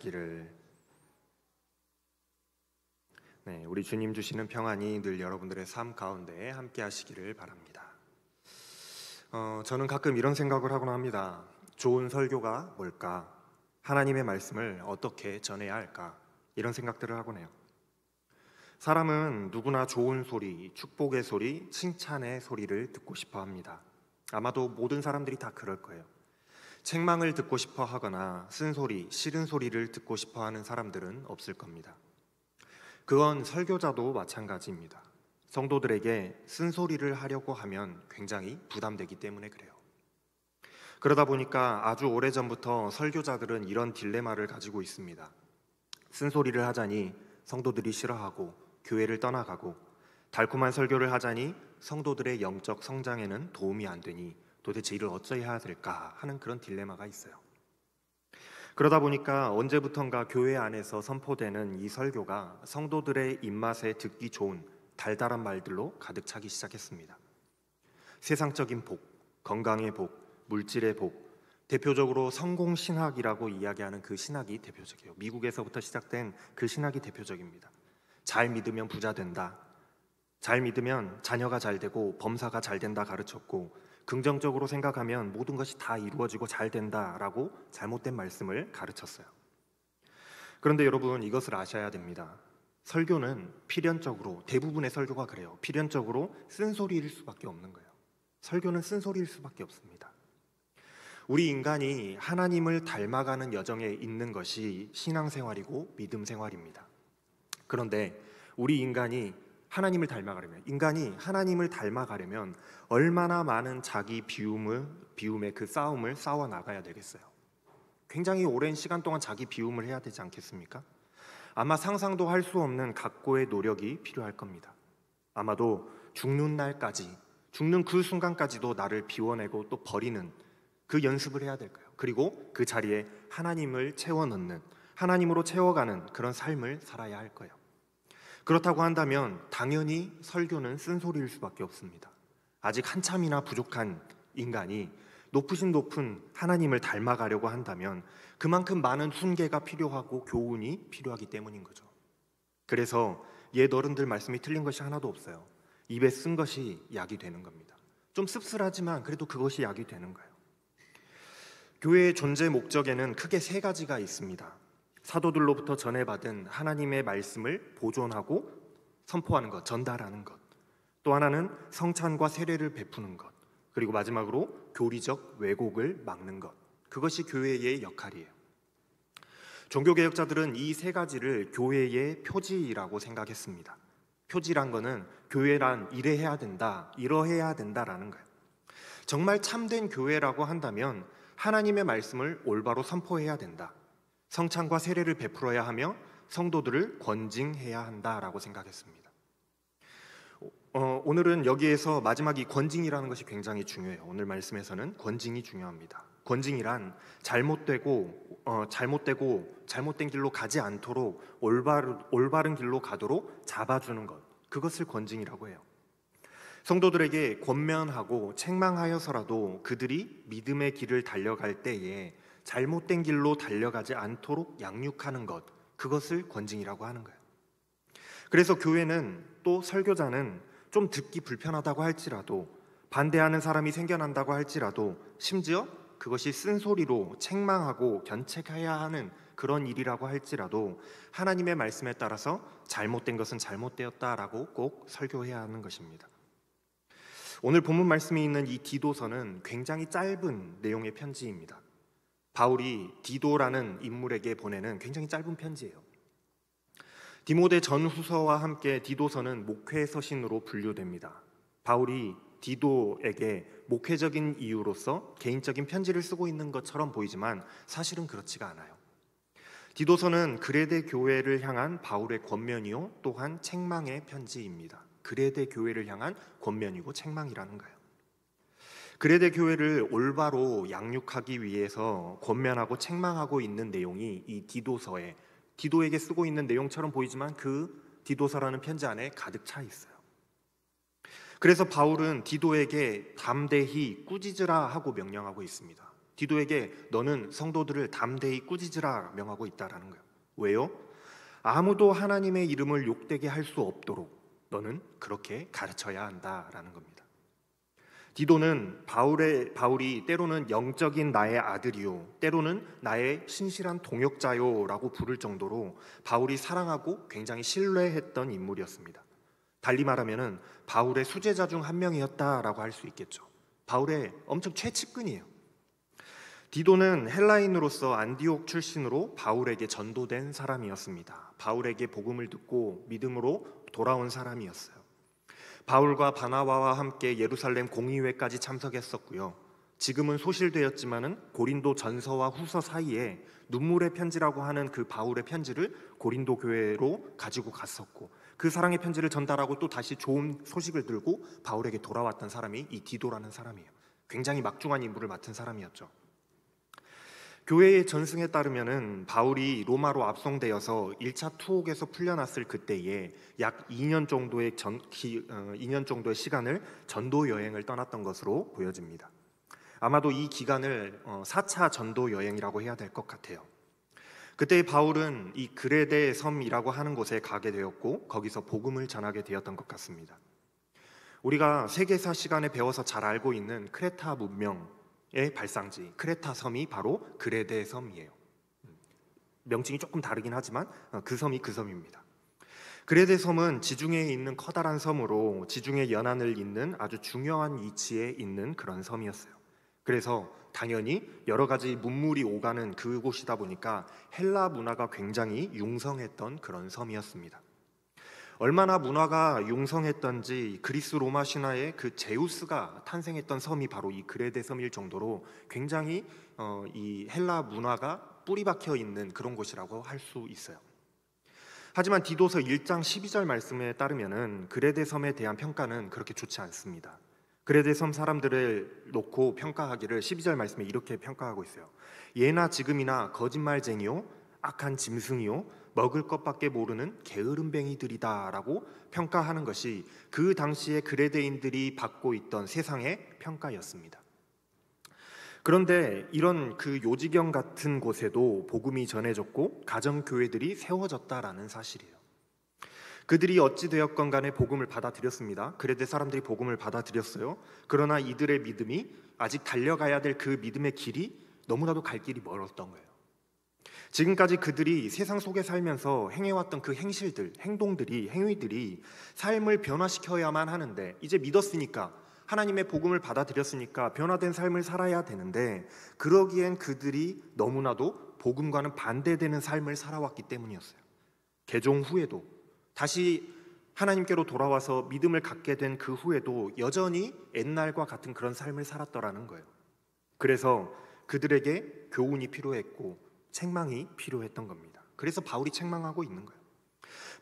하시기를. 네, 우리 주님 주시는 평안이 늘 여러분들의 삶 가운데 함께 하시기를 바랍니다. 저는 가끔 이런 생각을 하곤 합니다. 좋은 설교가 뭘까? 하나님의 말씀을 어떻게 전해야 할까? 이런 생각들을 하곤 해요. 사람은 누구나 좋은 소리, 축복의 소리, 칭찬의 소리를 듣고 싶어 합니다. 아마도 모든 사람들이 다 그럴 거예요. 책망을 듣고 싶어 하거나 쓴소리, 싫은 소리를 듣고 싶어 하는 사람들은 없을 겁니다. 그건 설교자도 마찬가지입니다. 성도들에게 쓴소리를 하려고 하면 굉장히 부담되기 때문에 그래요. 그러다 보니까 아주 오래전부터 설교자들은 이런 딜레마를 가지고 있습니다. 쓴소리를 하자니 성도들이 싫어하고 교회를 떠나가고, 달콤한 설교를 하자니 성도들의 영적 성장에는 도움이 안 되니 도대체 이를 어찌해야 될까 하는 그런 딜레마가 있어요. 그러다 보니까 언제부턴가 교회 안에서 선포되는 이 설교가 성도들의 입맛에 듣기 좋은 달달한 말들로 가득 차기 시작했습니다. 세상적인 복, 건강의 복, 물질의 복, 대표적으로 성공신학이라고 이야기하는 그 신학이 대표적이에요. 미국에서부터 시작된 그 신학이 대표적입니다. 잘 믿으면 부자 된다, 잘 믿으면 자녀가 잘 되고 범사가 잘 된다 가르쳤고, 긍정적으로 생각하면 모든 것이 다 이루어지고 잘 된다라고 잘못된 말씀을 가르쳤어요. 그런데 여러분, 이것을 아셔야 됩니다. 설교는 필연적으로, 대부분의 설교가 그래요. 필연적으로 쓴소리일 수밖에 없는 거예요. 설교는 쓴소리일 수밖에 없습니다. 우리 인간이 하나님을 닮아가는 여정에 있는 것이 신앙생활이고 믿음 생활입니다. 그런데 우리 인간이 하나님을 닮아가려면 얼마나 많은 자기 비움의 그 싸움을 싸워 나가야 되겠어요. 굉장히 오랜 시간 동안 자기 비움을 해야 되지 않겠습니까? 아마 상상도 할 수 없는 각고의 노력이 필요할 겁니다. 아마도 죽는 날까지, 죽는 그 순간까지도 나를 비워내고 또 버리는 그 연습을 해야 될 거예요. 그리고 그 자리에 하나님을 채워넣는, 하나님으로 채워가는 그런 삶을 살아야 할 거예요. 그렇다고 한다면 당연히 설교는 쓴소리일 수밖에 없습니다. 아직 한참이나 부족한 인간이 높은 하나님을 닮아가려고 한다면 그만큼 많은 훈계가 필요하고 교훈이 필요하기 때문인 거죠. 그래서 옛 어른들 말씀이 틀린 것이 하나도 없어요. 입에 쓴 것이 약이 되는 겁니다. 좀 씁쓸하지만 그래도 그것이 약이 되는 거예요. 교회의 존재 목적에는 크게 세 가지가 있습니다. 사도들로부터 전해받은 하나님의 말씀을 보존하고 선포하는 것, 전달하는 것. 또 하나는 성찬과 세례를 베푸는 것. 그리고 마지막으로 교리적 왜곡을 막는 것. 그것이 교회의 역할이에요. 종교개혁자들은 이 세 가지를 교회의 표지라고 생각했습니다. 표지란 거는 교회란 이래해야 된다, 이러해야 된다라는 거예요. 정말 참된 교회라고 한다면 하나님의 말씀을 올바로 선포해야 된다, 성찬과 세례를 베풀어야 하며 성도들을 권징해야 한다라고 생각했습니다. 오늘은 여기에서 마지막 이 권징이라는 것이 굉장히 중요해요. 오늘 말씀에서는 권징이 중요합니다. 권징이란 잘못된 길로 가지 않도록 올바른 길로 가도록 잡아주는 것, 그것을 권징이라고 해요. 성도들에게 권면하고 책망하여서라도 그들이 믿음의 길을 달려갈 때에 잘못된 길로 달려가지 않도록 양육하는 것, 그것을 권징이라고 하는 거예요. 그래서 교회는, 또 설교자는 좀 듣기 불편하다고 할지라도, 반대하는 사람이 생겨난다고 할지라도, 심지어 그것이 쓴소리로 책망하고 견책해야 하는 그런 일이라고 할지라도 하나님의 말씀에 따라서 잘못된 것은 잘못되었다라고 꼭 설교해야 하는 것입니다. 오늘 본문 말씀이 있는 이 디도서는 굉장히 짧은 내용의 편지입니다. 바울이 디도라는 인물에게 보내는 굉장히 짧은 편지예요. 디모데 전후서와 함께 디도서는 목회 서신으로 분류됩니다. 바울이 디도에게 목회적인 이유로서 개인적인 편지를 쓰고 있는 것처럼 보이지만 사실은 그렇지가 않아요. 디도서는 그레데 교회를 향한 바울의 권면이요 또한 책망의 편지입니다. 그레데 교회를 향한 권면이고 책망이라는 거예요. 그레데 교회를 올바로 양육하기 위해서 권면하고 책망하고 있는 내용이 이 디도서에, 디도에게 쓰고 있는 내용처럼 보이지만 그 디도서라는 편지 안에 가득 차 있어요. 그래서 바울은 디도에게 담대히 꾸짖으라 하고 명령하고 있습니다. 디도에게 너는 성도들을 담대히 꾸짖으라 명하고 있다라는 거예요. 왜요? 아무도 하나님의 이름을 욕되게 할 수 없도록 너는 그렇게 가르쳐야 한다라는 겁니다. 디도는 바울이 때로는 영적인 나의 아들이요, 때로는 나의 신실한 동역자요라고 부를 정도로 바울이 사랑하고 굉장히 신뢰했던 인물이었습니다. 달리 말하면은 바울의 수제자 중 한 명이었다라고 할 수 있겠죠. 바울의 엄청 최측근이에요. 디도는 헬라인으로서 안디옥 출신으로 바울에게 전도된 사람이었습니다. 바울에게 복음을 듣고 믿음으로 돌아온 사람이었어요. 바울과 바나바와 함께 예루살렘 공의회까지 참석했었고요. 지금은 소실되었지만은 고린도 전서와 후서 사이에 눈물의 편지라고 하는 그 바울의 편지를 고린도 교회로 가지고 갔었고, 그 사랑의 편지를 전달하고 또 다시 좋은 소식을 들고 바울에게 돌아왔던 사람이 이 디도라는 사람이에요. 굉장히 막중한 임무를 맡은 사람이었죠. 교회의 전승에 따르면은 바울이 로마로 압송되어서 1차 투옥에서 풀려났을 그때에 약 2년 정도의 2년 정도의 시간을 전도 여행을 떠났던 것으로 보여집니다. 아마도 이 기간을 4차 전도 여행이라고 해야 될 것 같아요. 그때 바울은 이 그레데 섬이라고 하는 곳에 가게 되었고 거기서 복음을 전하게 되었던 것 같습니다. 우리가 세계사 시간에 배워서 잘 알고 있는 크레타 문명의 발상지 크레타 섬이 바로 그레데 섬이에요. 명칭이 조금 다르긴 하지만 그 섬이 그 섬입니다. 그레데 섬은 지중해에 있는 커다란 섬으로 지중해 연안을 잇는 아주 중요한 위치에 있는 그런 섬이었어요. 그래서 당연히 여러 가지 문물이 오가는 그곳이다 보니까 헬라 문화가 굉장히 융성했던 그런 섬이었습니다. 얼마나 문화가 융성했던지 그리스 로마 신화에 그 제우스가 탄생했던 섬이 바로 이 그레데 섬일 정도로 굉장히 이 헬라 문화가 뿌리 박혀 있는 그런 곳이라고 할 수 있어요. 하지만 디도서 1장 12절 말씀에 따르면은 그레데 섬에 대한 평가는 그렇게 좋지 않습니다. 그레데 섬 사람들을 놓고 평가하기를 12절 말씀에 이렇게 평가하고 있어요. 예나 지금이나 거짓말쟁이요, 악한 짐승이요, 먹을 것밖에 모르는 게으름뱅이들이다 라고 평가하는 것이 그 당시에 그레데인들이 받고 있던 세상의 평가였습니다. 그런데 이런 그 요지경 같은 곳에도 복음이 전해졌고 가정교회들이 세워졌다라는 사실이에요. 그들이 어찌 되었건 간에 복음을 받아들였습니다. 그레데 사람들이 복음을 받아들였어요. 그러나 이들의 믿음이 아직 달려가야 될 그 믿음의 길이 너무나도 갈 길이 멀었던 거예요. 지금까지 그들이 세상 속에 살면서 행해왔던 그 행실들, 행동들이, 행위들이 삶을 변화시켜야만 하는데, 이제 믿었으니까, 하나님의 복음을 받아들였으니까 변화된 삶을 살아야 되는데, 그러기엔 그들이 너무나도 복음과는 반대되는 삶을 살아왔기 때문이었어요. 개종 후에도 다시 하나님께로 돌아와서 믿음을 갖게 된 그 후에도 여전히 옛날과 같은 그런 삶을 살았더라는 거예요. 그래서 그들에게 교훈이 필요했고 책망이 필요했던 겁니다. 그래서 바울이 책망하고 있는 거예요.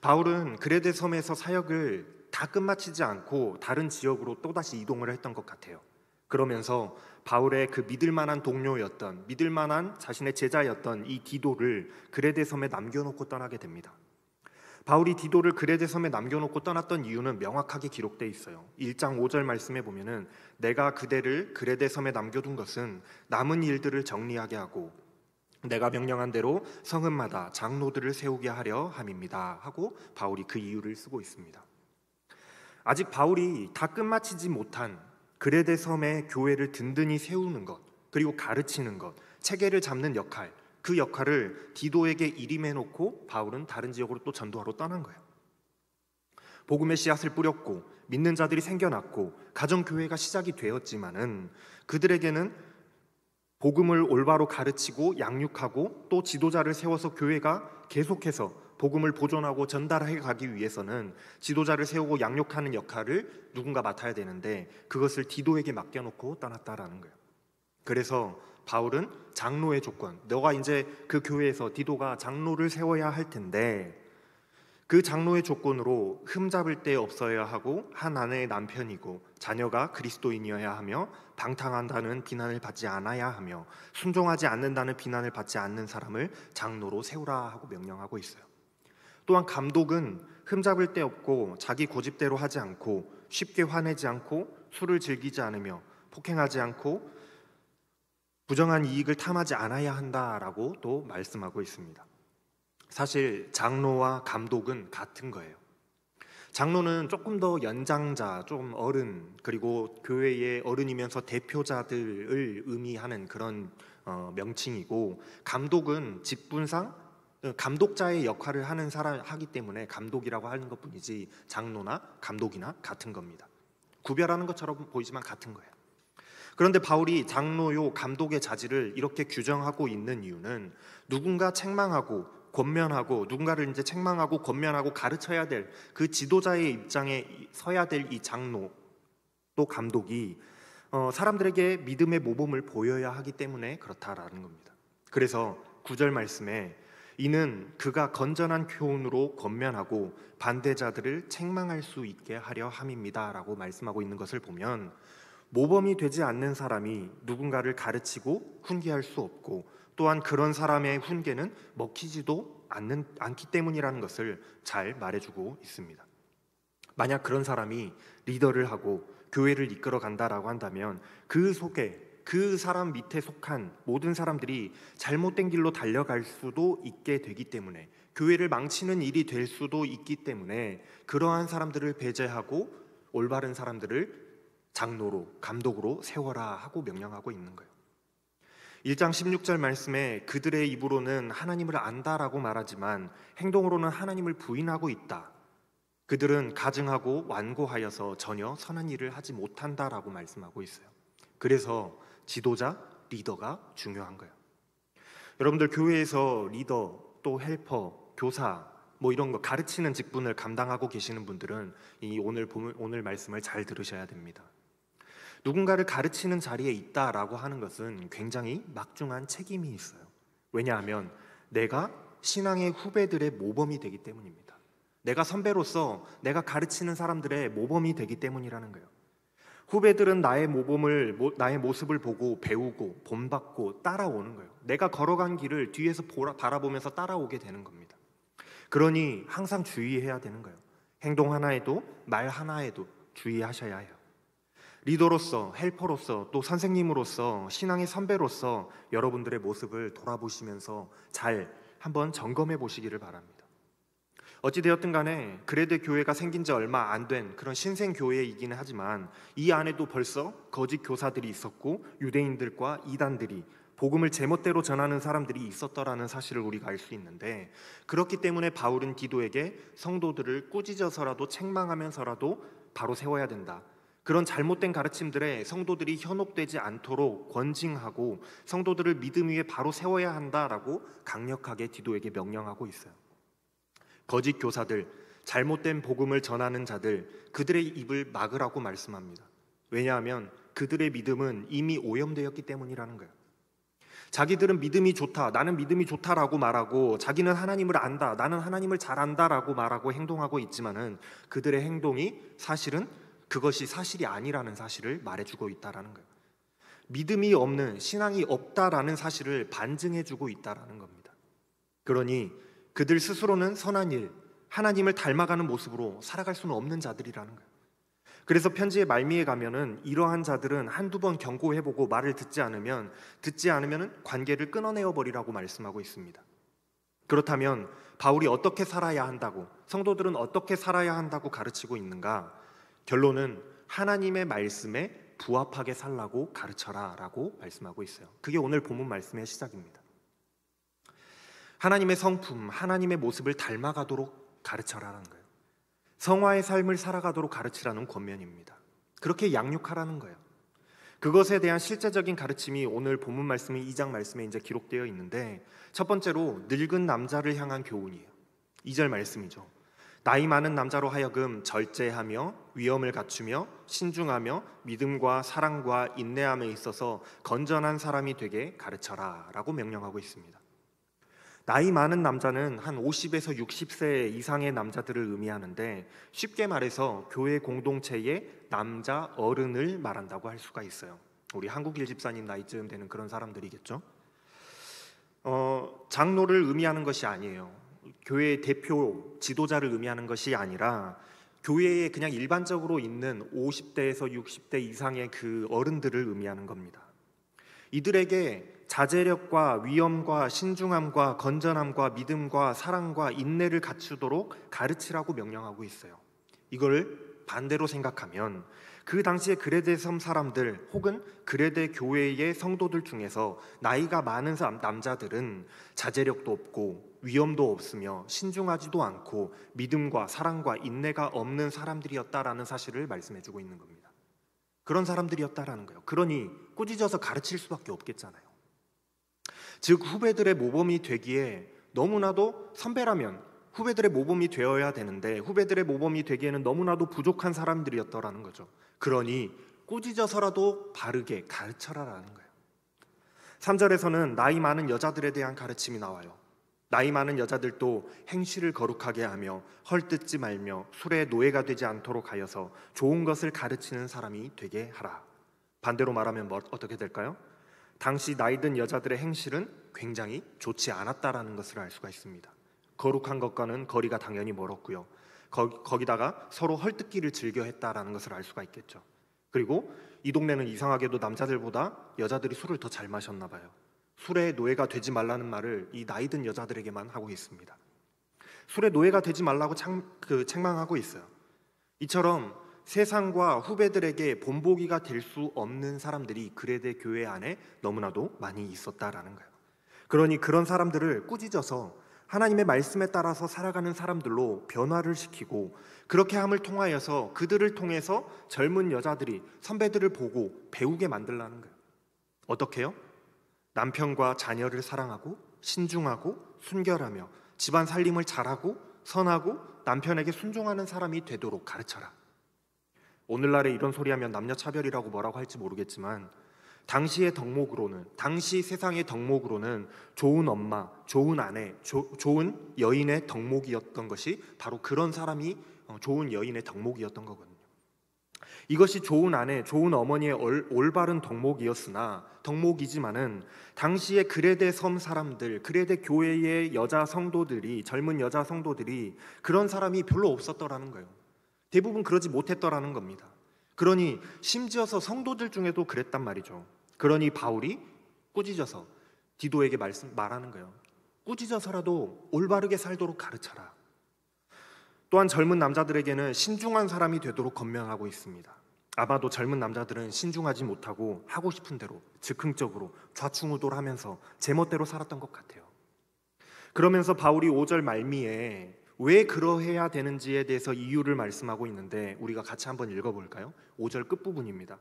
바울은 그레데 섬에서 사역을 다 끝마치지 않고 다른 지역으로 또다시 이동을 했던 것 같아요. 그러면서 바울의 그 믿을 만한 동료였던, 믿을 만한 자신의 제자였던 이 디도를 그레데 섬에 남겨놓고 떠나게 됩니다. 바울이 디도를 그레데 섬에 남겨놓고 떠났던 이유는 명확하게 기록되어 있어요. 1장 5절 말씀에 보면은 내가 그대를 그레데 섬에 남겨둔 것은 남은 일들을 정리하게 하고 내가 명령한 대로 성읍마다 장로들을 세우게 하려 함입니다 하고 바울이 그 이유를 쓰고 있습니다. 아직 바울이 다 끝마치지 못한 그레데 섬의 교회를 든든히 세우는 것, 그리고 가르치는 것, 체계를 잡는 역할, 그 역할을 디도에게 일임해놓고 바울은 다른 지역으로 또 전도하러 떠난 거예요. 복음의 씨앗을 뿌렸고 믿는 자들이 생겨났고 가정교회가 시작이 되었지만은 그들에게는 복음을 올바로 가르치고 양육하고 또 지도자를 세워서 교회가 계속해서 복음을 보존하고 전달해 가기 위해서는 지도자를 세우고 양육하는 역할을 누군가 맡아야 되는데 그것을 디도에게 맡겨놓고 떠났다라는 거예요. 그래서 바울은 장로의 조건, 너가 이제 그 교회에서 디도가 장로를 세워야 할 텐데 그 장로의 조건으로 흠잡을 데 없어야 하고 한 아내의 남편이고 자녀가 그리스도인이어야 하며 방탕한다는 비난을 받지 않아야 하며 순종하지 않는다는 비난을 받지 않는 사람을 장로로 세우라 하고 명령하고 있어요. 또한 감독은 흠잡을 데 없고 자기 고집대로 하지 않고 쉽게 화내지 않고 술을 즐기지 않으며 폭행하지 않고 부정한 이익을 탐하지 않아야 한다라고 또 말씀하고 있습니다. 사실 장로와 감독은 같은 거예요. 장로는 조금 더 연장자, 좀 어른, 그리고 교회의 어른이면서 대표자들을 의미하는 그런 명칭이고, 감독은 직분상 감독자의 역할을 하는 사람 하기 때문에 감독이라고 하는 것뿐이지 장로나 감독이나 같은 겁니다. 구별하는 것처럼 보이지만 같은 거예요. 그런데 바울이 장로요 감독의 자질을 이렇게 규정하고 있는 이유는 누군가 책망하고 권면하고 누군가를 이제 책망하고 권면하고 가르쳐야 될 그 지도자의 입장에 서야 될 이 장로 또 감독이 사람들에게 믿음의 모범을 보여야 하기 때문에 그렇다라는 겁니다. 그래서 9절 말씀에 이는 그가 건전한 교훈으로 권면하고 반대자들을 책망할 수 있게 하려 함입니다 라고 말씀하고 있는 것을 보면, 모범이 되지 않는 사람이 누군가를 가르치고 훈계할 수 없고, 또한 그런 사람의 훈계는 먹히지도 않기 때문이라는 것을 잘 말해주고 있습니다. 만약 그런 사람이 리더를 하고 교회를 이끌어 간다라고 한다면 그 속에 그 사람 밑에 속한 모든 사람들이 잘못된 길로 달려갈 수도 있게 되기 때문에, 교회를 망치는 일이 될 수도 있기 때문에 그러한 사람들을 배제하고 올바른 사람들을 장로로 감독으로 세워라 하고 명령하고 있는 거예요. 1장 16절 말씀에 그들의 입으로는 하나님을 안다라고 말하지만 행동으로는 하나님을 부인하고 있다. 그들은 가증하고 완고하여서 전혀 선한 일을 하지 못한다라고 말씀하고 있어요. 그래서 지도자, 리더가 중요한 거예요. 여러분들 교회에서 리더, 또 헬퍼, 교사 뭐 이런 거 가르치는 직분을 감당하고 계시는 분들은 이 오늘 말씀을 잘 들으셔야 됩니다. 누군가를 가르치는 자리에 있다라고 하는 것은 굉장히 막중한 책임이 있어요. 왜냐하면 내가 신앙의 후배들의 모범이 되기 때문입니다. 내가 선배로서 내가 가르치는 사람들의 모범이 되기 때문이라는 거예요. 후배들은 나의 모습을 보고 배우고 본받고 따라오는 거예요. 내가 걸어간 길을 뒤에서 바라보면서 따라오게 되는 겁니다. 그러니 항상 주의해야 되는 거예요. 행동 하나에도 말 하나에도 주의하셔야 해요. 리더로서, 헬퍼로서, 또 선생님으로서, 신앙의 선배로서 여러분들의 모습을 돌아보시면서 잘 한번 점검해 보시기를 바랍니다. 어찌되었든 간에 그레데 교회가 생긴 지 얼마 안 된 그런 신생 교회이기는 하지만 이 안에도 벌써 거짓 교사들이 있었고 유대인들과 이단들이 복음을 제멋대로 전하는 사람들이 있었더라는 사실을 우리가 알 수 있는데, 그렇기 때문에 바울은 디도에게 성도들을 꾸짖어서라도 책망하면서라도 바로 세워야 된다, 그런 잘못된 가르침들에 성도들이 현혹되지 않도록 권징하고 성도들을 믿음 위에 바로 세워야 한다라고 강력하게 디도에게 명령하고 있어요. 거짓 교사들, 잘못된 복음을 전하는 자들, 그들의 입을 막으라고 말씀합니다. 왜냐하면 그들의 믿음은 이미 오염되었기 때문이라는 거예요. 자기들은 믿음이 좋다, 나는 믿음이 좋다라고 말하고, 자기는 하나님을 안다, 나는 하나님을 잘 안다라고 말하고 행동하고 있지만은 그들의 행동이 사실은 그것이 사실이 아니라는 사실을 말해주고 있다라는 거예요. 믿음이 없는, 신앙이 없다라는 사실을 반증해주고 있다라는 겁니다. 그러니 그들 스스로는 선한 일, 하나님을 닮아가는 모습으로 살아갈 수는 없는 자들이라는 거예요. 그래서 편지의 말미에 가면은 이러한 자들은 한두 번 경고해보고 말을 듣지 않으면 관계를 끊어내어 버리라고 말씀하고 있습니다. 그렇다면 바울이 어떻게 살아야 한다고, 성도들은 어떻게 살아야 한다고 가르치고 있는가? 결론은 하나님의 말씀에 부합하게 살라고 가르쳐라 라고 말씀하고 있어요. 그게 오늘 본문 말씀의 시작입니다. 하나님의 성품, 하나님의 모습을 닮아가도록 가르쳐라는 거예요. 성화의 삶을 살아가도록 가르치라는 권면입니다. 그렇게 양육하라는 거예요. 그것에 대한 실제적인 가르침이 오늘 본문 말씀의 2장 말씀에 이제 기록되어 있는데, 첫 번째로 늙은 남자를 향한 교훈이에요. 2절 말씀이죠. 나이 많은 남자로 하여금 절제하며 위엄을 갖추며 신중하며 믿음과 사랑과 인내함에 있어서 건전한 사람이 되게 가르쳐라 라고 명령하고 있습니다. 나이 많은 남자는 한 50에서 60세 이상의 남자들을 의미하는데, 쉽게 말해서 교회 공동체의 남자 어른을 말한다고 할 수가 있어요. 우리 한국일 집사님 나이쯤 되는 그런 사람들이겠죠. 장로를 의미하는 것이 아니에요. 교회의 대표 지도자를 의미하는 것이 아니라 교회에 그냥 일반적으로 있는 50대에서 60대 이상의 그 어른들을 의미하는 겁니다. 이들에게 자제력과 위엄과 신중함과 건전함과 믿음과 사랑과 인내를 갖추도록 가르치라고 명령하고 있어요. 이걸 반대로 생각하면 그 당시에 그레데 섬 사람들 혹은 그레데 교회의 성도들 중에서 나이가 많은 남자들은 자제력도 없고 위엄도 없으며 신중하지도 않고 믿음과 사랑과 인내가 없는 사람들이었다라는 사실을 말씀해주고 있는 겁니다. 그런 사람들이었다라는 거예요. 그러니 꾸짖어서 가르칠 수밖에 없겠잖아요. 즉 후배들의 모범이 되기에 너무나도 선배라면 후배들의 모범이 되어야 되는데 후배들의 모범이 되기에는 너무나도 부족한 사람들이었더라는 거죠. 그러니 꾸짖어서라도 바르게 가르쳐라라는 거예요. 3절에서는 나이 많은 여자들에 대한 가르침이 나와요. 나이 많은 여자들도 행실을 거룩하게 하며 헐뜯지 말며 술의 노예가 되지 않도록 하여서 좋은 것을 가르치는 사람이 되게 하라. 반대로 말하면 어떻게 될까요? 당시 나이든 여자들의 행실은 굉장히 좋지 않았다라는 것을 알 수가 있습니다. 거룩한 것과는 거리가 당연히 멀었고요. 거기다가 서로 헐뜯기를 즐겨 했다라는 것을 알 수가 있겠죠. 그리고 이 동네는 이상하게도 남자들보다 여자들이 술을 더 잘 마셨나 봐요. 술의 노예가 되지 말라는 말을 이 나이든 여자들에게만 하고 있습니다. 술의 노예가 되지 말라고 책망하고 있어요. 이처럼 세상과 후배들에게 본보기가 될 수 없는 사람들이 그레데 교회 안에 너무나도 많이 있었다라는 거예요. 그러니 그런 사람들을 꾸짖어서 하나님의 말씀에 따라서 살아가는 사람들로 변화를 시키고 그렇게 함을 통하여서 그들을 통해서 젊은 여자들이 선배들을 보고 배우게 만들라는 거예요. 어떻게 해요? 남편과 자녀를 사랑하고 신중하고 순결하며 집안 살림을 잘하고 선하고 남편에게 순종하는 사람이 되도록 가르쳐라. 오늘날에 이런 소리하면 남녀차별이라고 뭐라고 할지 모르겠지만 당시의 덕목으로는, 당시 세상의 덕목으로는 좋은 엄마, 좋은 아내, 좋은 여인의 덕목이었던 것이 바로 그런 사람이 좋은 여인의 덕목이었던 거거든요. 이것이 좋은 아내, 좋은 어머니의 올바른 덕목이지만은 당시의 그레데 섬 사람들, 그레데 교회의 여자 성도들이, 젊은 여자 성도들이 그런 사람이 별로 없었더라는 거예요. 대부분 그러지 못했더라는 겁니다. 그러니 심지어서 성도들 중에도 그랬단 말이죠. 그러니 바울이 꾸짖어서 디도에게 말하는 거예요. 꾸짖어서라도 올바르게 살도록 가르쳐라. 또한 젊은 남자들에게는 신중한 사람이 되도록 권면하고 있습니다. 아마도 젊은 남자들은 신중하지 못하고 하고 싶은 대로 즉흥적으로 좌충우돌하면서 제멋대로 살았던 것 같아요. 그러면서 바울이 5절 말미에 왜 그러해야 되는지에 대해서 이유를 말씀하고 있는데 우리가 같이 한번 읽어볼까요? 5절 끝부분입니다.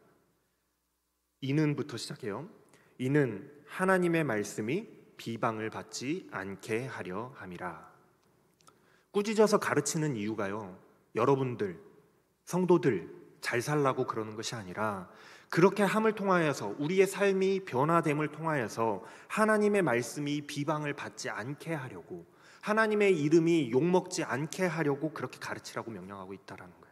이는부터 시작해요. 이는 하나님의 말씀이 비방을 받지 않게 하려 함이라. 꾸짖어서 가르치는 이유가요, 여러분들 성도들 잘 살라고 그러는 것이 아니라 그렇게 함을 통하여서 우리의 삶이 변화됨을 통하여서 하나님의 말씀이 비방을 받지 않게 하려고, 하나님의 이름이 욕먹지 않게 하려고 그렇게 가르치라고 명령하고 있다라는 거예요.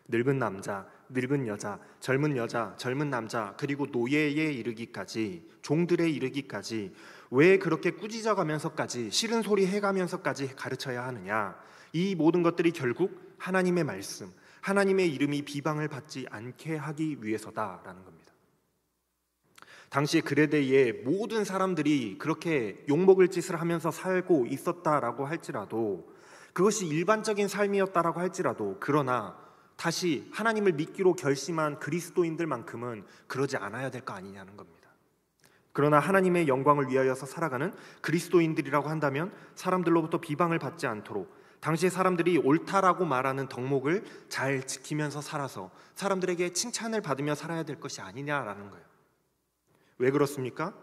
늙은 남자, 늙은 여자, 젊은 남자, 그리고 노예에 이르기까지, 종들에 이르기까지 왜 그렇게 꾸짖어가면서까지 싫은 소리 해가면서까지 가르쳐야 하느냐? 이 모든 것들이 결국 하나님의 말씀, 하나님의 이름이 비방을 받지 않게 하기 위해서다라는 겁니다. 당시 그레데의 모든 사람들이 그렇게 욕먹을 짓을 하면서 살고 있었다라고 할지라도, 그것이 일반적인 삶이었다라고 할지라도, 그러나 다시 하나님을 믿기로 결심한 그리스도인들만큼은 그러지 않아야 될 거 아니냐는 겁니다. 그러나 하나님의 영광을 위하여서 살아가는 그리스도인들이라고 한다면 사람들로부터 비방을 받지 않도록 당시의 사람들이 옳다라고 말하는 덕목을 잘 지키면서 살아서 사람들에게 칭찬을 받으며 살아야 될 것이 아니냐라는 거예요. 왜 그렇습니까?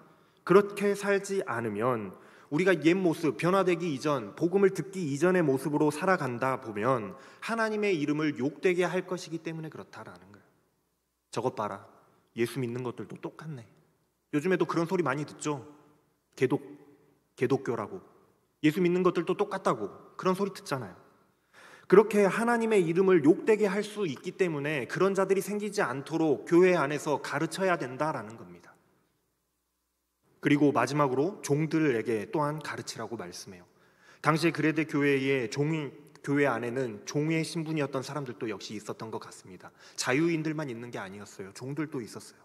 그렇게 살지 않으면 우리가 옛 모습, 변화되기 이전, 복음을 듣기 이전의 모습으로 살아간다 보면 하나님의 이름을 욕되게 할 것이기 때문에 그렇다라는 거예요. 저것 봐라, 예수 믿는 것들도 똑같네. 요즘에도 그런 소리 많이 듣죠. 개독교라고, 예수 믿는 것들도 똑같다고 그런 소리 듣잖아요. 그렇게 하나님의 이름을 욕되게 할 수 있기 때문에 그런 자들이 생기지 않도록 교회 안에서 가르쳐야 된다라는 겁니다. 그리고 마지막으로 종들에게 또한 가르치라고 말씀해요. 당시에 그레데 교회의 교회 안에는 종의 신분이었던 사람들도 역시 있었던 것 같습니다. 자유인들만 있는 게 아니었어요. 종들도 있었어요.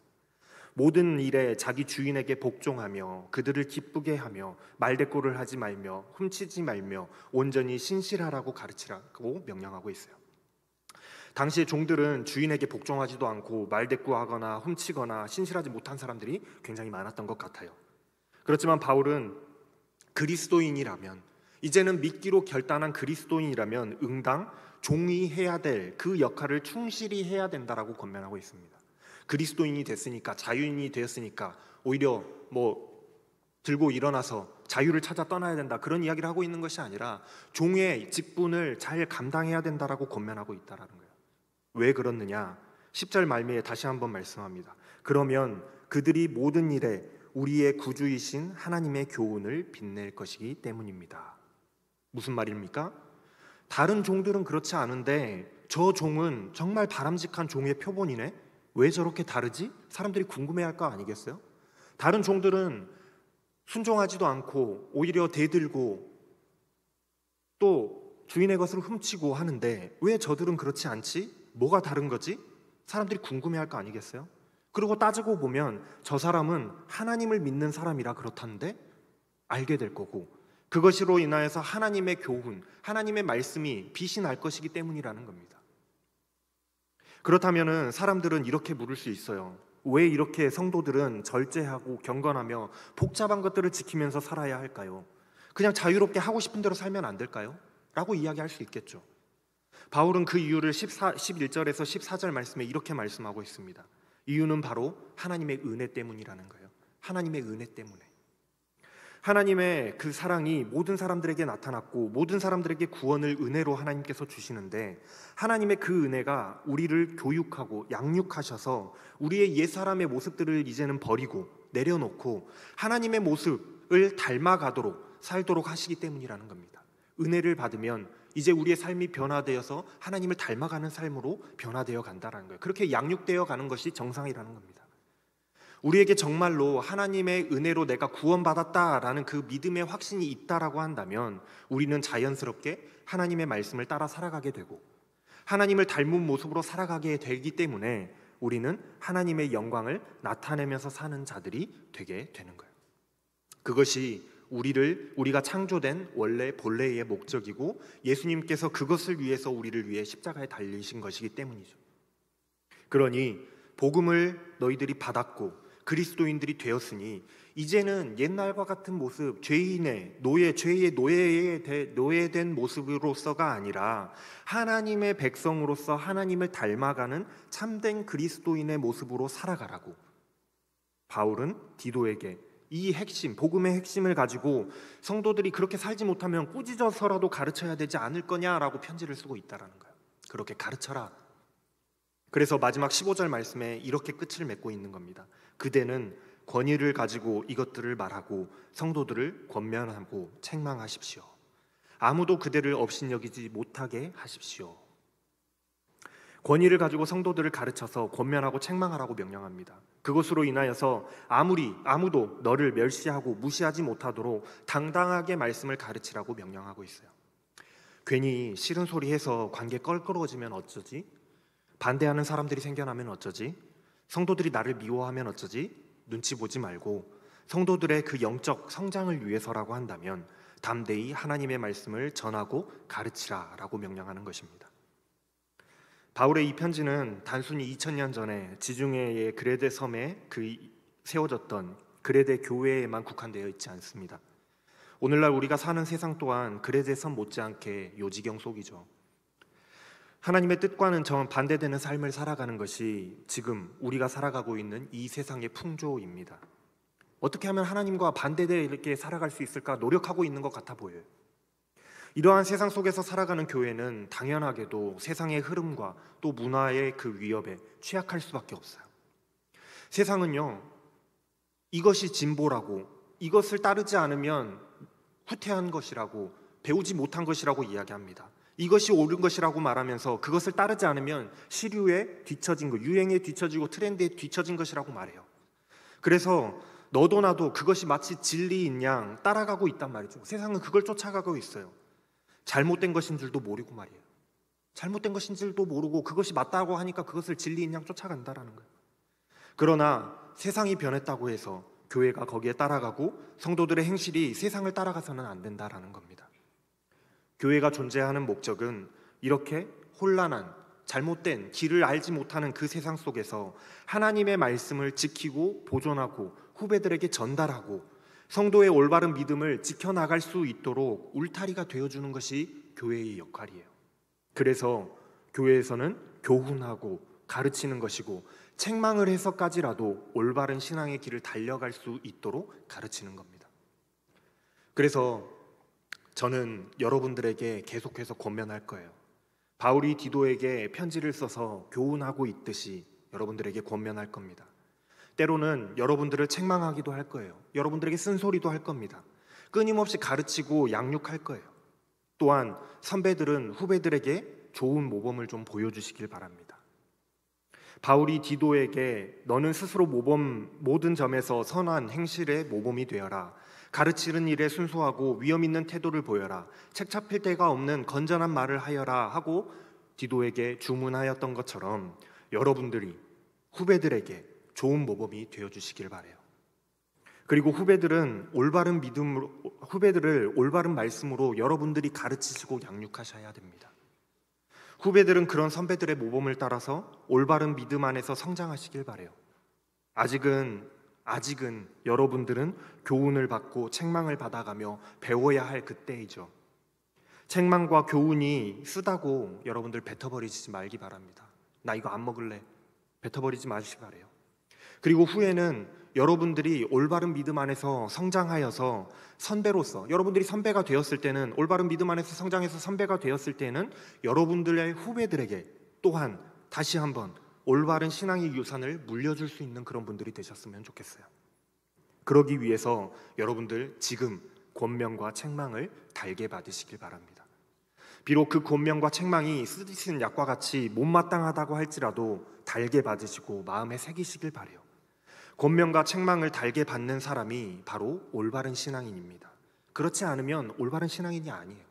모든 일에 자기 주인에게 복종하며 그들을 기쁘게 하며 말대꾸를 하지 말며 훔치지 말며 온전히 신실하라고 가르치라고 명령하고 있어요. 당시의 종들은 주인에게 복종하지도 않고 말대꾸하거나 훔치거나 신실하지 못한 사람들이 굉장히 많았던 것 같아요. 그렇지만 바울은 그리스도인이라면, 이제는 믿기로 결단한 그리스도인이라면 응당 종이 해야 될 그 역할을 충실히 해야 된다라고 권면하고 있습니다. 그리스도인이 됐으니까, 자유인이 되었으니까 오히려 들고 일어나서 자유를 찾아 떠나야 된다, 그런 이야기를 하고 있는 것이 아니라 종의 직분을 잘 감당해야 된다라고 권면하고 있다라는 거예요. 왜 그렇느냐? 10절 말미에 다시 한번 말씀합니다. 그러면 그들이 모든 일에 우리의 구주이신 하나님의 교훈을 빛낼 것이기 때문입니다. 무슨 말입니까? 다른 종들은 그렇지 않은데 저 종은 정말 바람직한 종의 표본이네? 왜 저렇게 다르지? 사람들이 궁금해할 거 아니겠어요? 다른 종들은 순종하지도 않고 오히려 대들고 또 주인의 것을 훔치고 하는데 왜 저들은 그렇지 않지? 뭐가 다른 거지? 사람들이 궁금해할 거 아니겠어요? 그리고 따지고 보면 저 사람은 하나님을 믿는 사람이라 그렇다는데 알게 될 거고, 그것으로 인하여서 하나님의 교훈, 하나님의 말씀이 빛이 날 것이기 때문이라는 겁니다. 그렇다면 사람들은 이렇게 물을 수 있어요. 왜 이렇게 성도들은 절제하고 경건하며 복잡한 것들을 지키면서 살아야 할까요? 그냥 자유롭게 하고 싶은 대로 살면 안 될까요? 라고 이야기할 수 있겠죠. 바울은 그 이유를 11절에서 14절 말씀에 이렇게 말씀하고 있습니다. 이유는 바로 하나님의 은혜 때문이라는 거예요. 하나님의 은혜 때문에. 하나님의 그 사랑이 모든 사람들에게 나타났고 모든 사람들에게 구원을 은혜로 하나님께서 주시는데, 하나님의 그 은혜가 우리를 교육하고 양육하셔서 우리의 옛사람의 모습들을 이제는 버리고 내려놓고 하나님의 모습을 닮아가도록 살도록 하시기 때문이라는 겁니다. 은혜를 받으면 이제 우리의 삶이 변화되어서 하나님을 닮아가는 삶으로 변화되어 간다는 거예요. 그렇게 양육되어 가는 것이 정상이라는 겁니다. 우리에게 정말로 하나님의 은혜로 내가 구원받았다라는 그 믿음의 확신이 있다라고 한다면 우리는 자연스럽게 하나님의 말씀을 따라 살아가게 되고 하나님을 닮은 모습으로 살아가게 되기 때문에 우리는 하나님의 영광을 나타내면서 사는 자들이 되게 되는 거예요. 그것이 우리가 창조된 원래 본래의 목적이고 예수님께서 그것을 위해서 우리를 위해 십자가에 달리신 것이기 때문이죠. 그러니 복음을 너희들이 받았고 그리스도인들이 되었으니 이제는 옛날과 같은 모습, 죄의 노예된 모습으로서가 아니라 하나님의 백성으로서 하나님을 닮아가는 참된 그리스도인의 모습으로 살아가라고 바울은 디도에게 이 핵심, 복음의 핵심을 가지고 성도들이 그렇게 살지 못하면 꾸짖어서라도 가르쳐야 되지 않을 거냐라고 편지를 쓰고 있다는 거예요. 그렇게 가르쳐라. 그래서 마지막 15절 말씀에 이렇게 끝을 맺고 있는 겁니다. 그대는 권위를 가지고 이것들을 말하고 성도들을 권면하고 책망하십시오. 아무도 그대를 업신여기지 못하게 하십시오. 권위를 가지고 성도들을 가르쳐서 권면하고 책망하라고 명령합니다. 그것으로 인하여서 아무도 너를 멸시하고 무시하지 못하도록 당당하게 말씀을 가르치라고 명령하고 있어요. 괜히 싫은 소리 해서 관계 껄끄러워지면 어쩌지? 반대하는 사람들이 생겨나면 어쩌지? 성도들이 나를 미워하면 어쩌지? 눈치 보지 말고 성도들의 그 영적 성장을 위해서라고 한다면 담대히 하나님의 말씀을 전하고 가르치라라고 명령하는 것입니다. 바울의 이 편지는 단순히 2000년 전에 지중해의 그레데 섬에 세워졌던 그레데 교회에만 국한되어 있지 않습니다. 오늘날 우리가 사는 세상 또한 그레데 섬 못지않게 요지경 속이죠. 하나님의 뜻과는 정반대되는 삶을 살아가는 것이 지금 우리가 살아가고 있는 이 세상의 풍조입니다. 어떻게 하면 하나님과 반대되게 살아갈 수 있을까 노력하고 있는 것 같아 보여요. 이러한 세상 속에서 살아가는 교회는 당연하게도 세상의 흐름과 또 문화의 그 위협에 취약할 수밖에 없어요. 세상은요, 이것이 진보라고, 이것을 따르지 않으면 후퇴한 것이라고, 배우지 못한 것이라고 이야기합니다. 이것이 옳은 것이라고 말하면서 그것을 따르지 않으면 시류에 뒤처진 것, 유행에 뒤처지고 트렌드에 뒤처진 것이라고 말해요. 그래서 너도 나도 그것이 마치 진리인 양 따라가고 있단 말이죠. 세상은 그걸 쫓아가고 있어요. 잘못된 것인 줄도 모르고 말이에요. 잘못된 것인 줄도 모르고 그것이 맞다고 하니까 그것을 진리인 양 쫓아간다라는 거예요. 그러나 세상이 변했다고 해서 교회가 거기에 따라가고 성도들의 행실이 세상을 따라가서는 안 된다라는 겁니다. 교회가 존재하는 목적은 이렇게 혼란한 잘못된 길을 알지 못하는 그 세상 속에서 하나님의 말씀을 지키고 보존하고 후배들에게 전달하고 성도의 올바른 믿음을 지켜나갈 수 있도록 울타리가 되어주는 것이 교회의 역할이에요. 그래서 교회에서는 교훈하고 가르치는 것이고 책망을 해서까지라도 올바른 신앙의 길을 달려갈 수 있도록 가르치는 겁니다. 그래서 저는 여러분들에게 계속해서 권면할 거예요. 바울이 디도에게 편지를 써서 교훈하고 있듯이 여러분들에게 권면할 겁니다. 때로는 여러분들을 책망하기도 할 거예요. 여러분들에게 쓴소리도 할 겁니다. 끊임없이 가르치고 양육할 거예요. 또한 선배들은 후배들에게 좋은 모범을 좀 보여주시길 바랍니다. 바울이 디도에게 너는 스스로 모든 점에서 선한 행실의 모범이 되어라. 가르치는 일에 순수하고 위험 있는 태도를 보여라. 책 잡힐 데가 없는 건전한 말을 하여라 하고 디도에게 주문하였던 것처럼 여러분들이 후배들에게 좋은 모범이 되어주시길 바라요. 그리고 후배들을 올바른 말씀으로 여러분들이 가르치시고 양육하셔야 됩니다. 후배들은 그런 선배들의 모범을 따라서 올바른 믿음 안에서 성장하시길 바라요. 아직은 여러분들은 교훈을 받고 책망을 받아가며 배워야 할 그때이죠. 책망과 교훈이 쓰다고 여러분들 뱉어버리지 말기 바랍니다. 나 이거 안 먹을래. 뱉어버리지 마시기 바라요. 그리고 후에는 여러분들이 올바른 믿음 안에서 성장하여서 선배로서 여러분들이 선배가 되었을 때는 올바른 믿음 안에서 성장해서 선배가 되었을 때는 여러분들의 후배들에게 또한 다시 한번 올바른 신앙의 유산을 물려줄 수 있는 그런 분들이 되셨으면 좋겠어요. 그러기 위해서 여러분들 지금 권면과 책망을 달게 받으시길 바랍니다. 비록 그 권면과 책망이 쓰디쓴 약과 같이 못마땅하다고 할지라도 달게 받으시고 마음에 새기시길 바라요. 권면과 책망을 달게 받는 사람이 바로 올바른 신앙인입니다. 그렇지 않으면 올바른 신앙인이 아니에요.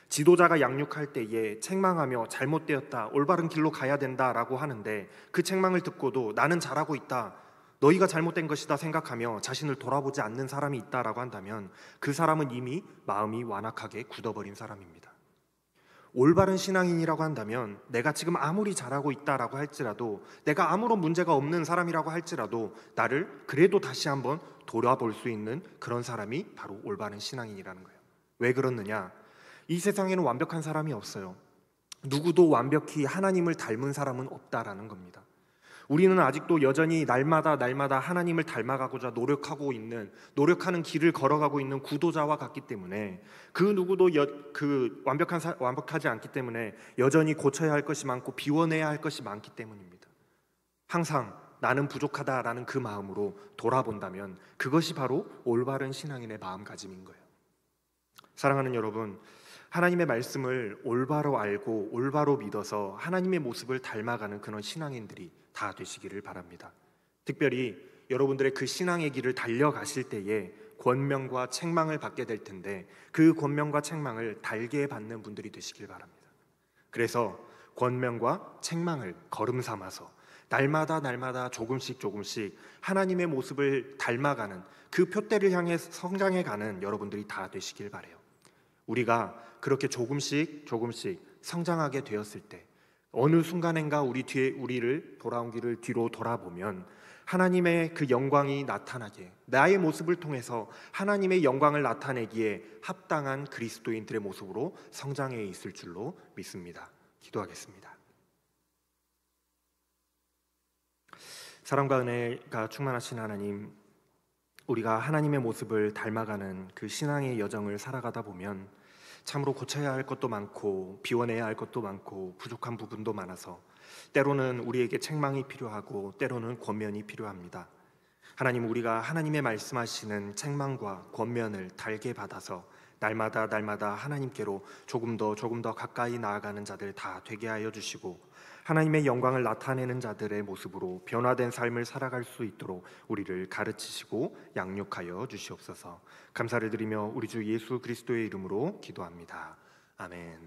지도자가 양육할 때에 책망하며 잘못되었다, 올바른 길로 가야 된다라고 하는데 그 책망을 듣고도 나는 잘하고 있다, 너희가 잘못된 것이다 생각하며 자신을 돌아보지 않는 사람이 있다라고 한다면 그 사람은 이미 마음이 완악하게 굳어버린 사람입니다. 올바른 신앙인이라고 한다면 내가 지금 아무리 잘하고 있다라고 할지라도 내가 아무런 문제가 없는 사람이라고 할지라도 나를 그래도 다시 한번 돌아볼 수 있는 그런 사람이 바로 올바른 신앙인이라는 거예요. 왜 그렇느냐? 이 세상에는 완벽한 사람이 없어요. 누구도 완벽히 하나님을 닮은 사람은 없다라는 겁니다. 우리는 아직도 여전히 날마다 하나님을 닮아가고자 노력하는 길을 걸어가고 있는 구도자와 같기 때문에 그 누구도 완벽하지 않기 때문에 여전히 고쳐야 할 것이 많고 비워내야 할 것이 많기 때문입니다. 항상 나는 부족하다라는 그 마음으로 돌아본다면 그것이 바로 올바른 신앙인의 마음가짐인 거예요. 사랑하는 여러분, 하나님의 말씀을 올바로 알고 올바로 믿어서 하나님의 모습을 닮아가는 그런 신앙인들이 다 되시기를 바랍니다. 특별히 여러분들의 그 신앙의 길을 달려가실 때에 권면과 책망을 받게 될 텐데 그 권면과 책망을 달게 받는 분들이 되시길 바랍니다. 그래서 권면과 책망을 걸음 삼아서 날마다 조금씩 하나님의 모습을 닮아가는 그 표대를 향해 성장해가는 여러분들이 다 되시길 바라요. 우리가 그렇게 조금씩 성장하게 되었을 때 어느 순간인가 우리를 돌아온 길을 뒤로 돌아보면 하나님의 그 영광이 나타나게, 나의 모습을 통해서 하나님의 영광을 나타내기에 합당한 그리스도인들의 모습으로 성장해 있을 줄로 믿습니다. 기도하겠습니다. 사랑과 은혜가 충만하신 하나님, 우리가 하나님의 모습을 닮아가는 그 신앙의 여정을 살아가다 보면 참으로 고쳐야 할 것도 많고 비워내야 할 것도 많고 부족한 부분도 많아서 때로는 우리에게 책망이 필요하고 때로는 권면이 필요합니다. 하나님, 우리가 하나님의 말씀하시는 책망과 권면을 달게 받아서 날마다 하나님께로 조금 더 가까이 나아가는 자들 다 되게 하여 주시고 하나님의 영광을 나타내는 자들의 모습으로 변화된 삶을 살아갈 수 있도록 우리를 가르치시고 양육하여 주시옵소서. 감사를 드리며 우리 주 예수 그리스도의 이름으로 기도합니다. 아멘.